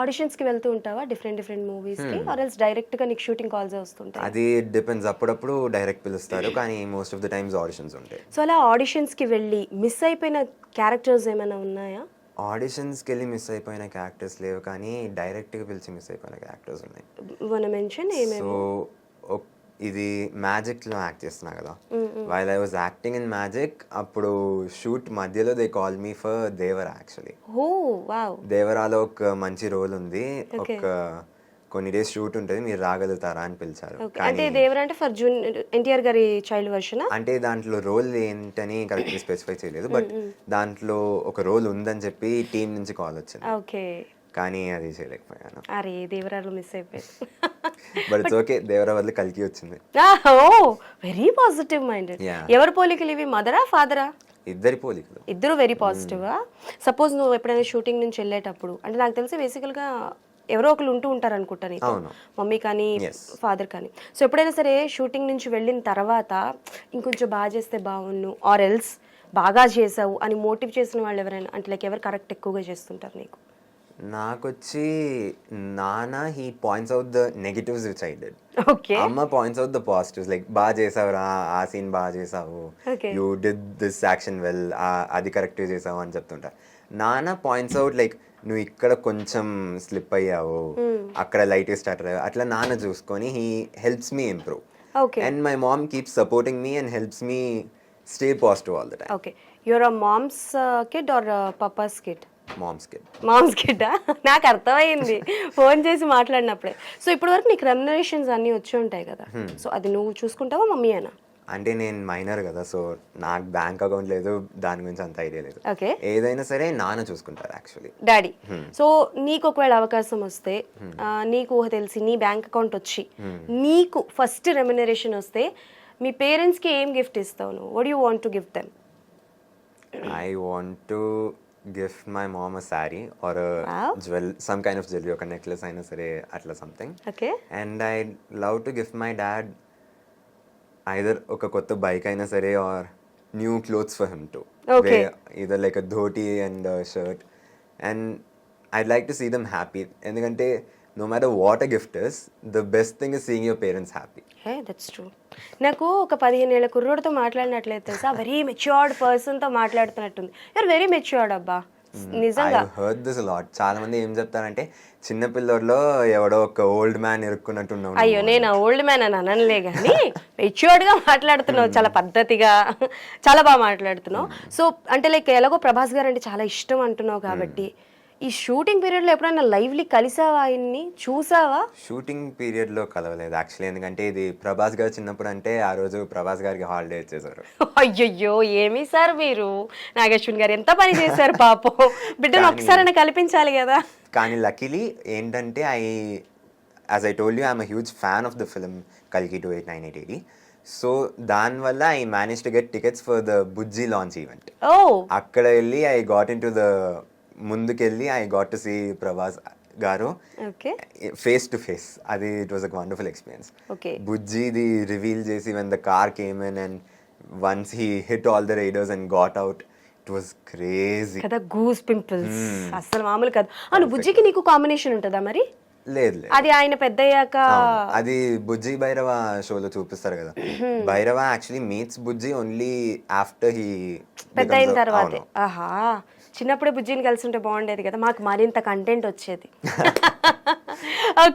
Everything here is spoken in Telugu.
ఆడిషన్స్కి వెళ్తూ ఉంటావా డిఫరెంట్ మూవీస్కి, ఆర్ ఎల్స్ డైరెక్ట్గా నీకు షూటింగ్ కాల్స్ వస్తుంటాయి? అది డిపెండ్స్, అప్పుడప్పుడు డైరెక్ట్ పిలుస్తారు కానీ most of the times auditions ఉంటాయి. సో అలా ఆడిషన్స్కి వెళ్ళి మిస్ అయిపోయిన క్యారెక్టర్స్ ఏమైనా ఉన్నాయా? ఆడిషన్స్కి వెళ్ళి మిస్ అయిపోయిన క్యారెక్టర్స్ లేవు కానీ డైరెక్ట్గా పిలిచి మిస్ అయిపోయిన క్యారెక్టర్స్ ఉన్నాయి. మన మెన్షన్ సో ఇది మ్యాజిక్లో యాక్ట్ చేస్తున్నా కదా, while I was acting in Magic, అప్పుడు షూట్ మధ్యలో they call me for Devara. Actually దేవరాలో ఒక మంచి రోల్ ఉంది, ఒక కొన్ని డేస్ షూట్ ఉంటుంది, మీరు రాగలుగుతారా అని పిలిచారు. అంటే దేవరా అంటే ఫర్ ఎన్టీఆర్ గారి చైల్డ్ వర్షన్? అంటే దాంట్లో రోల్ ఏంటని కరెక్ట్గా స్పెసిఫై చేయలేదు, బట్ దాంట్లో ఒక రోల్ ఉందని చెప్పి టీం నుంచి కాల్ వచ్చింది. ఓకే, కానీ అది చేయలేకపోయాను. అరే దేవరాలో మిస్ అయిపోయింది. బట్ ఇట్స్ ఓకే, దేవరా వల్ల కలికి వచ్చింది. Very positive minded. ఎవరి పోలికలు ఇవి, మదరా ఫాదరా? ఇద్దరి పోలికలు. ఇద్దరు వెరీ పాజిటివా? సపోజ్ నువ్వు ఎప్పుడైనా షూటింగ్ నుంచి వెళ్ళేటప్పుడు, అంటే నాకు తెలిసి బేసికల్గా ఎవరో ఒకరు ఉంటూ ఉంటారు అనుకుంటా నీకు, మమ్మీ కానీ ఫాదర్ కానీ. సో ఎప్పుడైనా సరే షూటింగ్ నుంచి వెళ్ళిన తర్వాత ఇంకొంచెం బాగా చేస్తే బాగున్ను, ఆర్ ఎల్స్ బాగా చేసావు అని మోటివ్ చేసిన వాళ్ళు ఎవరైనా, అంటే లైక్ ఎవరు కరెక్ట్ ఎక్కువగా చేస్తుంటారు నీకు? నాకొచ్చి నాన్న he points out the negatives which I did. అమ్మ points out the positives, like బాగా చేసావురా, ఆ సీన్ బాగా చేసావు, you did this action well, అది కరెక్ట్గా చేసావు అని చెప్తుంటా. నాన్న పాయింట్స్ అవుట్ లైక్ నువ్వు ఇక్కడ కొంచెం స్లిప్ అయ్యావు, అక్కడ లైట్ స్టార్ట్ అయ్యావు, అట్లా నాన్న చూసుకొని he helps me improve. And my mom keeps supporting me and helps me stay positive all the time. Okay, your uh mom's kid or papa's kid? Mom's kid. నాకు అర్థమైంది ఫోన్ చేసి మాట్లాడినప్పుడే. సో ఇప్పటి వరకు నీకు రెమ్యునరేషన్స్ అన్నీ వచ్చి ఉంటాయి కదా, సో అది నువ్వు చూసుకుంటావా మమ్మీ అనా? అంటే నేను మైనర్ కదా, సో నాకు బ్యాంక్ అకౌంట్ లేదు, దాని గురించి అంత ఐడియా లేదు. ఓకే, ఏదైనా సరే నాన్న చూసుకుంటారు యాక్చువల్లీ, డాడీ. సో నీకు ఒకవేళ అవకాశం వస్తే, నీకు ఊహ తెలిసి నీ బ్యాంక్ అకౌంట్ వచ్చి నీకు ఫస్ట్ రెమ్యునరేషన్ వస్తే మీ పేరెంట్స్కి ఏం గిఫ్ట్ ఇస్తావు నువ్వు? What you want to gift them? I want to give my mom a sari or some kind of jewellery, ఒక నెక్లెస్ అయినా సరే అట్లా something. Okay, and I love to give my dad either ఒక కొత్త బైక్ అయినా సరే or new clothes for him to either like a dhoti and a shirt, and I'd like to see them happy, ఎందుకంటే no matter what a gift is, the best thing is seeing your parents happy. Hey, that's true. నాకు ఒక 15 ఏళ్ల కుర్రోడితో మాట్లాడినట్లయితే తెలుసా, వెరీ మెచ్యూర్డ్ పర్సన్తో మాట్లాడుతున్నట్టుంది. యూఆర్ వెరీ మెచ్యూర్డ్ అబ్బా, నిజంగా. I heard this a lot. చాలా మంది ఏం చెప్తారంటే చిన్న పిల్లోడ్లో ఎవడో ఒక ఓల్డ్ మ్యాన్ ఇరుక్కున్నట్టున్నావు. అయ్యో, నేను ఓల్డ్ మ్యాన్ అని అనలే కానీ మెచ్యూర్డ్ గా మాట్లాడుతున్నావు, చాలా పద్ధతిగా, చాలా బాగా మాట్లాడుతున్నావు. సో అంటే లైక్ ఎలాగో ప్రభాస్ గారు అంటే చాలా ఇష్టం అంటున్నావు కాబట్టి, ఈ షూటింగ్ పీరియడ్ లో ఎప్పుడైనా లైవ్లీ కలిసావా, ఆయన్ని చూసావా? షూటింగ్ పీరియడ్ లో కలవలేదు యాక్చువల్లీ, ఎందుకంటే ఇది ప్రభాస్ గారు చిన్నప్పుడు అంటే ఆ రోజు ప్రభాస్ గారికి హాలిడే ఇచ్చేసారు. అయ్యయ్యో, ఏమి సార్ మీరు, నాగేశ్వన్ గారు ఎంత పని చేశారు పాపం, బిడ్డను ఒకసారైనా కల్పించాలి కదా. కానీ లక్కీలీ ఏంటంటే as I told you, I'm a huge fan of the film కల్కి 289880. సో దానివల్ల I manage to get tickets for the Bujji launch event. అక్కడ వెళ్ళి I got in to the ముందుకెళ్ళి I got to see Prabhas garu face to face. అది it was a wonderful experience. బుజ్జిది రివీల్ చేసి when the car came in and once he hit all the raiders and got out, it was crazy కదా, గూస్ పింపుల్స్ అసలు మామూలు కాదు. అవును, బుజ్జికి నీకు కాంబినేషన్ ఉంటుందా మరి? లేదు, అది ఆయన పెద్ద అయ్యాక అది బుజ్జి భైరవ షోలో చూపిస్తారు కదా. Bhairava actually meets Bujji only after he పెద్ద అయిన తర్వాత. ఆహా, చిన్నప్పుడే బుజ్జిని కలిసి ఉంటే బాగుండేది కదా, మాకు మరింత కంటెంట్ వచ్చేది.